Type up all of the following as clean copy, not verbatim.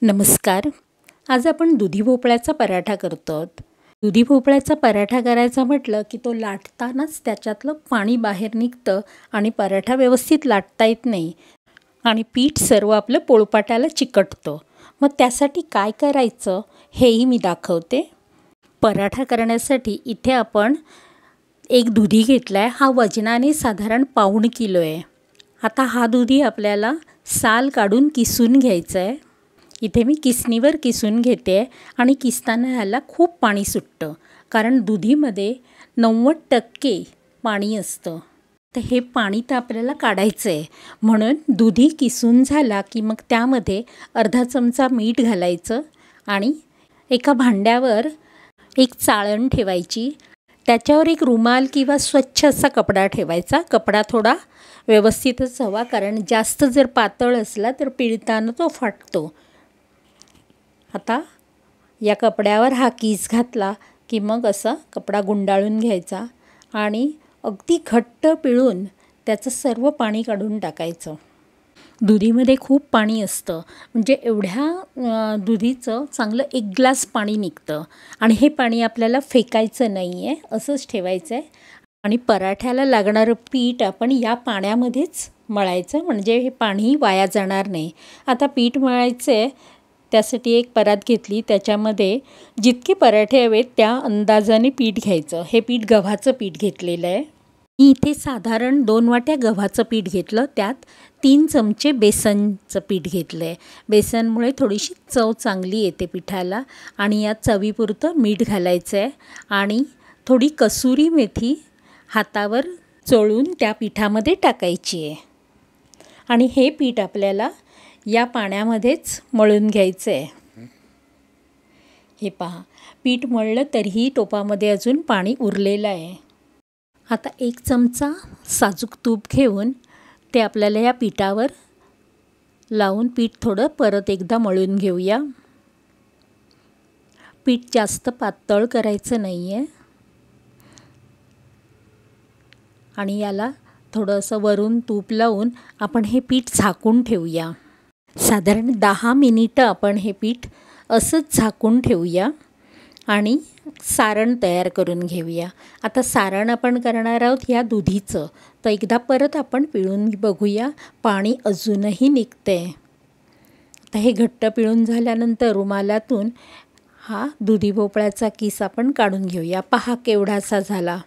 नमस्कार. आज आपण दुधी भोपळ्याचा पराठा करतो आहोत. दुधी भोपळ्याचा पराठा करायचा म्हटलं की तो लाटतानाच त्याच्यातलं पाणी बाहेर निघतं आणि पराठा व्यवस्थित लाटता येत नाही आणि पीठ सर्व आपलं पोळपाटाला चिकटतं. मग त्यासाठी काय करायचं हेही मी दाखवते. पराठा करण्यासाठी इथे आपण एक दुधी घेतला आहे. हा वजनाने साधारण 1.25 किलो आहे. आता हा दुधी आपल्याला साल काढून किसून घ्यायचा आहे. इथे मी किसणीवर किसून घेते आणि किसताना ह्याला खूप पाणी सुटतं, कारण दुधीमध्ये 90% पाणी असतं. तर हे पाणी तर आपल्याला काढायचं आहे. म्हणून दुधी किसून झाला की मग त्यामध्ये अर्धा चमचा मीठ घालायचं आणि एका भांड्यावर एक चाळण ठेवायची. त्याच्यावर एक रुमाल किंवा स्वच्छ असा कपडा ठेवायचा. कपडा थोडा व्यवस्थितच हवा, कारण जास्त जर पातळ असला तर पिळताना तो फाटतो. आता या कपड्यावर हा कीस घातला की मग असा कपडा गुंडाळून घ्यायचा आणि अगदी घट्ट पिळून त्याचं सर्व पाणी काढून टाकायचं. दुधीमध्ये खूप पाणी असतं, म्हणजे एवढ्या दुधीचं चांगलं 1 ग्लास पाणी निघतं आणि हे पाणी आपल्याला फेकायचं नाही आहे, असंच ठेवायचं आहे. आणि पराठ्याला लागणारं पीठ आपण या पाण्यामध्येच मळायचं, म्हणजे हे पाणी वाया जाणार नाही. आता पीठ मळायचं आहे, त्यासाठी एक परात घेतली. त्याच्यामध्ये जितके पराठे हवेत त्या अंदाजाने पीठ घ्यायचं. हे पीठ गव्हाचं पीठ घेतलेलं आहे. मी इथे साधारण 2 वाट्या गव्हाचं पीठ घेतलं. त्यात 3 चमचे बेसनचं पीठ घेतलं आहे. बेसनमुळे थोडीशी चव चांगली येते पिठाला. आणि यात चवीपुरतं मीठ घालायचं आहे आणि थोडी कसुरी मेथी हातावर चोळून त्या पिठामध्ये टाकायची आहे. आणि हे पीठ आपल्याला या पाण्यामध्येच मळून घ्यायचं आहे. हे पहा, पीठ मळलं तरीही टोपामध्ये अजून पाणी उरलेलं आहे. आता 1 चमचा साजूक तूप घेऊन ते आपल्याला या पिठावर लावून पीठ थोडं परत एकदा मळून घेऊया. पीठ जास्त पातळ करायचं नाही आहे आणि याला थोडं असं वरून तूप लावून आपण हे पीठ झाकून ठेवूया. साधारण 10 मिनिटं आपण हे पीठ असंच झाकून ठेवूया आणि सारण तयार करून घेऊया. आता सारण आपण करणार आहोत ह्या दुधीचं. तर एकदा परत आपण पिळून बघूया. पाणी अजूनही निघते. आता हे घट्ट पिळून झाल्यानंतर रुमालातून हा दुधी भोपळ्याचा किस आपण काढून घेऊया. पहा केवढासा झाला.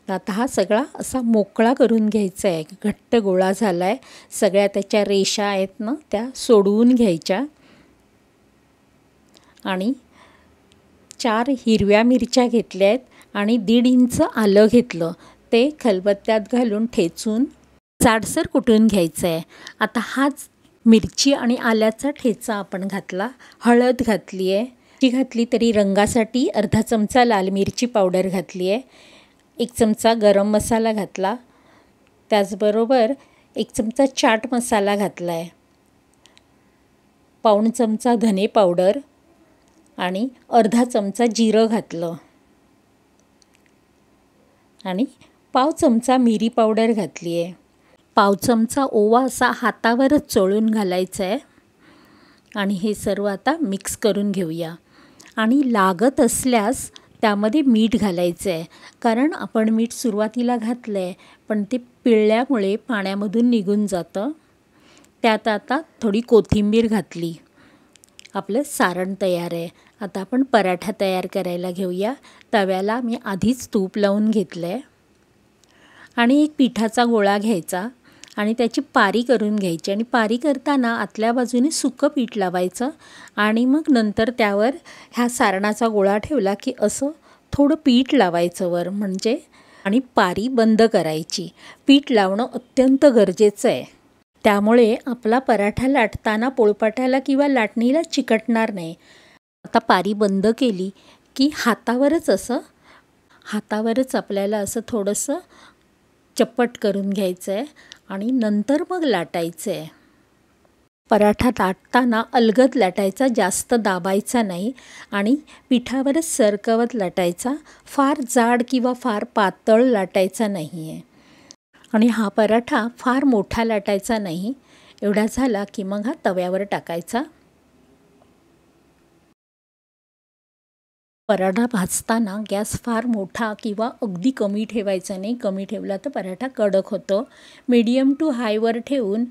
आता हा सगळा असा मोकळा करून घ्यायचा आहे. घट्ट गोळा झाला आहे. सगळ्या त्याच्या रेषा आहेत ना त्या सोडवून घ्यायच्या आणि 4 हिरव्या मिरच्या घेतल्या आहेत आणि 1.5 इंच आलं घेतलं. ते खलबत्त्यात घालून ठेचून जाडसर कुटून घ्यायचं आहे. आता हाच मिरची आणि आल्याचा ठेचा आपण घातला. हळद घातली आहे. ती घातली तरी रंगासाठी अर्धा चमचा लाल मिरची पावडर घातली आहे. 1 चमचा गरम मसाला घातला. त्याचबरोबर 1 चमचा चाट मसाला घातला आहे. पाऊण चमचा धने पावडर आणि अर्धा चमचा जिरं घातलं आणि पाव चमचा मिरी पावडर घातली आहे. पाव चमचा ओवा असा हातावरच चोळून घालायचा आहे आणि हे सर्व आता मिक्स करून घेऊया. आणि लागत असल्यास त्यामध्ये मीठ घालायचं आहे, कारण आपण मीठ सुरुवातीला घातलं आहे पण ते पिळल्यामुळे पाण्यामधून निघून जातं. त्यात आता थोडी कोथिंबीर घातली. आपलं सारण तयार आहे. आता आपण पराठा तयार करायला घेऊया. तव्याला मी आधीच तूप लावून घेतलं आहे आणि एक पिठाचा गोळा घ्यायचा आणि त्याची पारी करून घ्यायची. आणि पारी करताना आतल्या बाजूने सुकं पीठ लावायचं आणि मग नंतर त्यावर ह्या सारणाचा गोळा ठेवला की असं थोडं पीठ लावायचं वर, म्हणजे आणि पारी बंद करायची. पीठ लावणं अत्यंत गरजेचं आहे. त्यामुळे आपला पराठा लाटताना पोळपाटाला किंवा लाटणीला चिकटणार नाही. आता पारी बंद केली की हातावरच आपल्याला असं थोडंसं चप्पट करून घ्यायचं आहे आणि नंतर मग लाटायचं आहे. पराठा लाटताना अलगद लाटायचा, जास्त दाबायचा नाही आणि पिठावरच सरकवत लाटायचा. फार जाड किंवा फार पातळ लाटायचा नाही आहे. आणि हा पराठा फार मोठा लाटायचा नाही. एवढा झाला की मग हा तव्यावर टाकायचा पराठा भाजताना गॅस फार मोठा किंवा अगदी कमी ठेवायचा नाही. कमी ठेवला तर पराठा कडक होतो. मीडियम टू हायवर ठेवून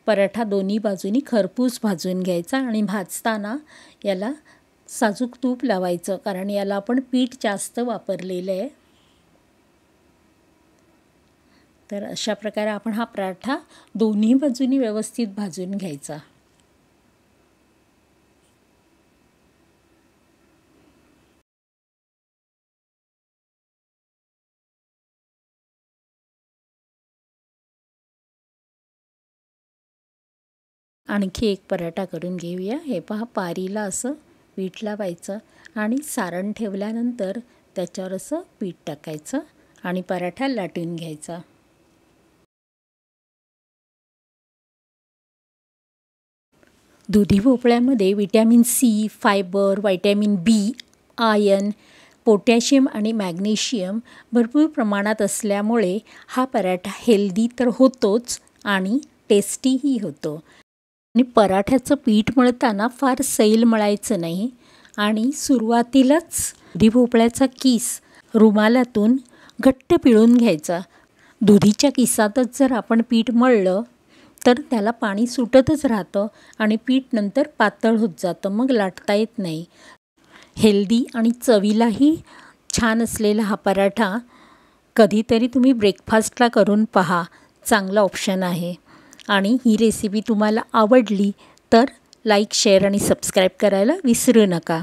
पराठा दोन्ही बाजूनी खरपूस भाजून घ्यायचा आणि भाजताना याला साजूक तूप लावायचं, कारण याला आपण पीठ जास्त वापरलेलं आहे. तर अशा प्रकारे आपण हा पराठा दोन्ही बाजूनी व्यवस्थित भाजून घ्यायचा. आणखी एक पराठा करून घेऊया. हे पहा, पारीला असं पीठ लावायचं आणि सारण ठेवल्यानंतर त्याच्यावर असं पीठ टाकायचं आणि पराठा लाटून घ्यायचा. दुधी भोपळ्यामध्ये विटॅमिन सी, फायबर, व्हिटॅमिन बी, आयर्न, पोटॅशियम आणि मॅग्नेशियम भरपूर प्रमाणात असल्यामुळे हा पराठा हेल्दी तर होतोच आणि टेस्टीही होतो. आणि पराठ्याचं पीठ मळताना फार सैल मळायचं नाही आणि सुरुवातीलाच दुधी भोपळ्याचा किस रुमालातून घट्ट पिळून घ्यायचा. दुधीच्या किसातच जर आपण पीठ मळलं तर त्याला पाणी सुटतच राहतं आणि पीठ नंतर पातळ होत जातं, मग लाटता येत नाही. हेल्दी आणि चवीलाही छान असलेला हा पराठा कधीतरी तुम्ही ब्रेकफास्टला करून पहा, चांगला ऑप्शन आहे. आणि ही रेसिपी तुम्हाला आवडली तर लाईक, शेअर आणि सबस्क्राईब करायला विसरू नका.